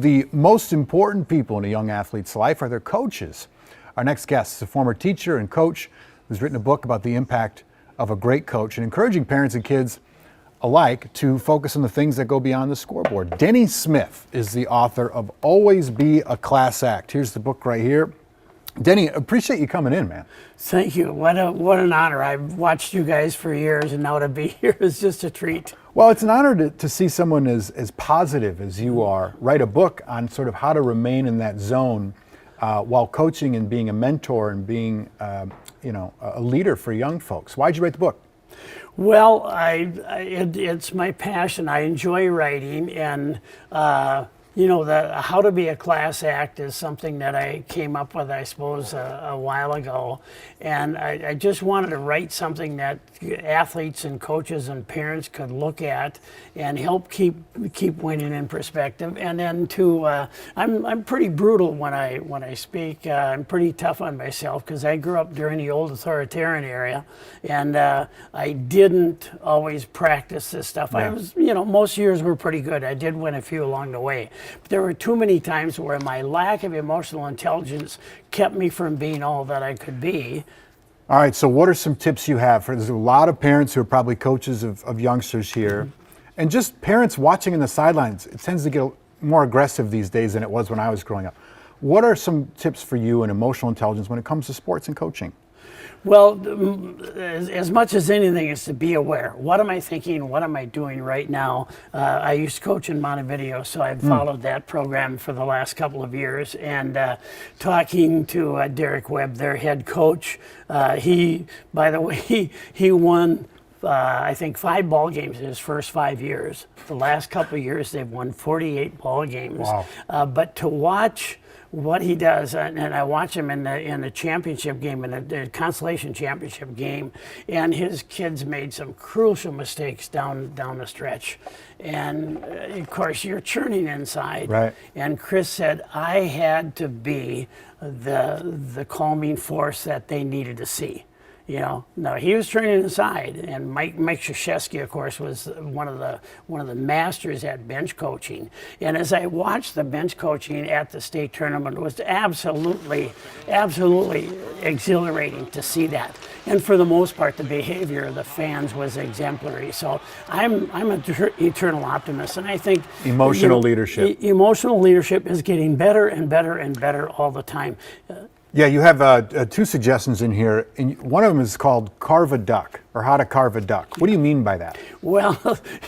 of the most important people in a young athlete's life are their coaches. Our next guest is a former teacher and coach who's written a book about the impact of a great coach and encouraging parents and kids alike to focus on the things that go beyond the scoreboard. Denny Smith is the author of Always Be a Class Act. Here's the book right here. Denny, appreciate you coming in, man. Thank you. What an honor. I've watched you guys for years, and now to be here is just a treat. Well, it's an honor to see someone as positive as you are write a book on sort of how to remain in that zone while coaching and being a mentor and being, a leader for young folks. Why'd you write the book? Well, it's my passion. I enjoy writing, and the How to Be a Class Act is something that I came up with, I suppose, a while ago. And I just wanted to write something that athletes and coaches and parents could look at and help keep winning in perspective. And then I'm pretty brutal when I speak. I'm pretty tough on myself because I grew up during the old authoritarian era, and I didn't always practice this stuff. Yeah. I was, most years were pretty good. I did win a few along the way. But there were too many times where my lack of emotional intelligence kept me from being all that I could be. All right, so what are some tips you have? There's a lot of parents who are probably coaches of youngsters here, and just parents watching in the sidelines. It tends to get more aggressive these days than it was when I was growing up. What are some tips for you in emotional intelligence when it comes to sports and coaching? Well, as much as anything is to be aware. What am I thinking? What am I doing right now? I used to coach in Montevideo, so I've followed that program for the last couple of years. And talking to Derek Webb, their head coach, he won I think 5 ball games in his first 5 years. The last couple of years, they've won 48 ball games. Wow. But to watch what he does, and I watch him in the championship game, in the consolation championship game, and his kids made some crucial mistakes down the stretch, and of course you're churning inside. Right. And Chris said I had to be the calming force that they needed to see. No, he was training inside, and Mike Krzyzewski, of course, was one of the masters at bench coaching. And as I watched the bench coaching at the state tournament, it was absolutely exhilarating to see that. And for the most part, the behavior of the fans was exemplary. So I'm an eternal optimist, and I think Emotional leadership. Emotional leadership is getting better and better and better all the time. Yeah, you have 2 suggestions in here, and one of them is called Carve a Duck, or How to Carve a Duck. What do you mean by that? Well,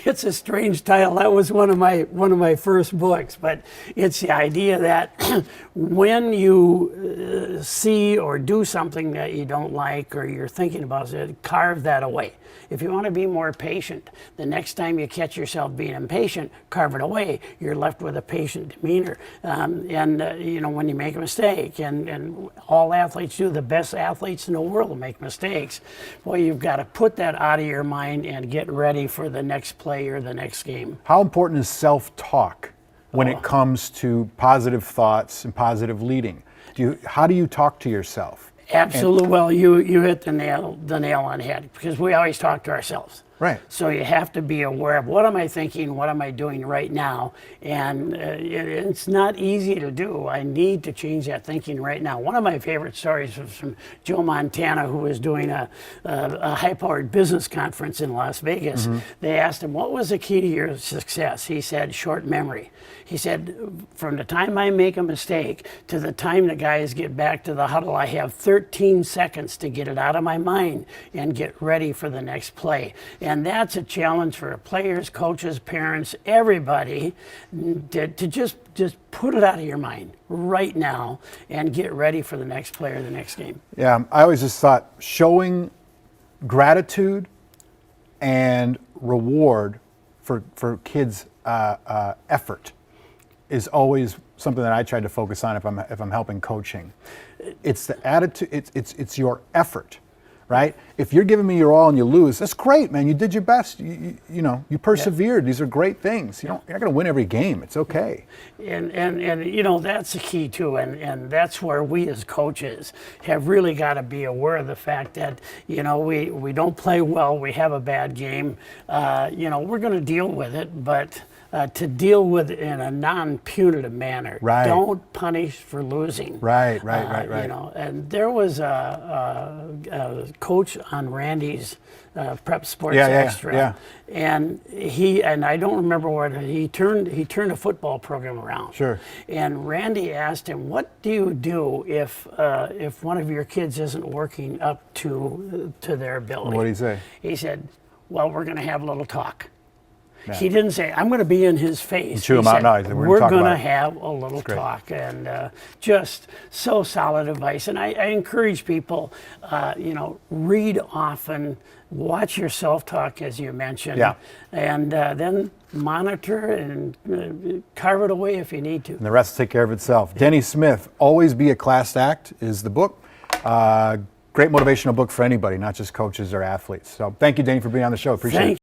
it's a strange title. That was one of my first books, but it's the idea that when you see or do something that you don't like or you're thinking about it, carve that away. If you want to be more patient, the next time you catch yourself being impatient, carve it away. You're left with a patient demeanor. When you make a mistake, and all athletes do, the best athletes in the world will make mistakes. Well, you've got to put that out of your mind and get ready for the next play or the next game. How important is self-talk when it comes to positive thoughts and positive leading? How do you talk to yourself? Absolutely. Well, you hit the nail on the head, because we always talk to ourselves. Right. So you have to be aware of what am I thinking, what am I doing right now, and it's not easy to do. I need to change that thinking right now. One of my favorite stories was from Joe Montana, who was doing a high-powered business conference in Las Vegas. They asked him, what was the key to your success? He said, short memory. He said, from the time I make a mistake to the time the guys get back to the huddle, I have 13 seconds to get it out of my mind and get ready for the next play. And that's a challenge for players, coaches, parents, everybody, to just put it out of your mind right now and get ready for the next play or the next game. Yeah, I always just thought showing gratitude and reward for kids' effort is always something that I try to focus on if I'm helping coaching. It's the attitude. It's your effort, right? If you're giving me your all and you lose, that's great, man. You did your best. You persevered. Yeah. These are great things. You're not going to win every game. It's okay. And that's the key too. And that's where we as coaches have really got to be aware of the fact that we don't play well. We have a bad game. We're going to deal with it, but to deal with it in a non-punitive manner. Right. Don't punish for losing. Right. You know, and there was a coach on Randy's Prep Sports Extra, and I don't remember what he turned a football program around. Sure. And Randy asked him, "What do you do if one of your kids isn't working up to their ability?" What did he say? He said, "Well, we're going to have a little talk." Yeah. He didn't say, "I'm going to be in his face." Chew him He out. said, No, he said, we're talk going to about it." have a little great. talk, and just so solid advice. And I encourage people, you know, read often, watch your self-talk as you mentioned, Yeah. and then monitor and carve it away if you need to. And the rest will take care of itself. Denny Smith, Always Be a Class Act is the book. Great motivational book for anybody, not just coaches or athletes. So thank you, Denny, for being on the show. Appreciate it.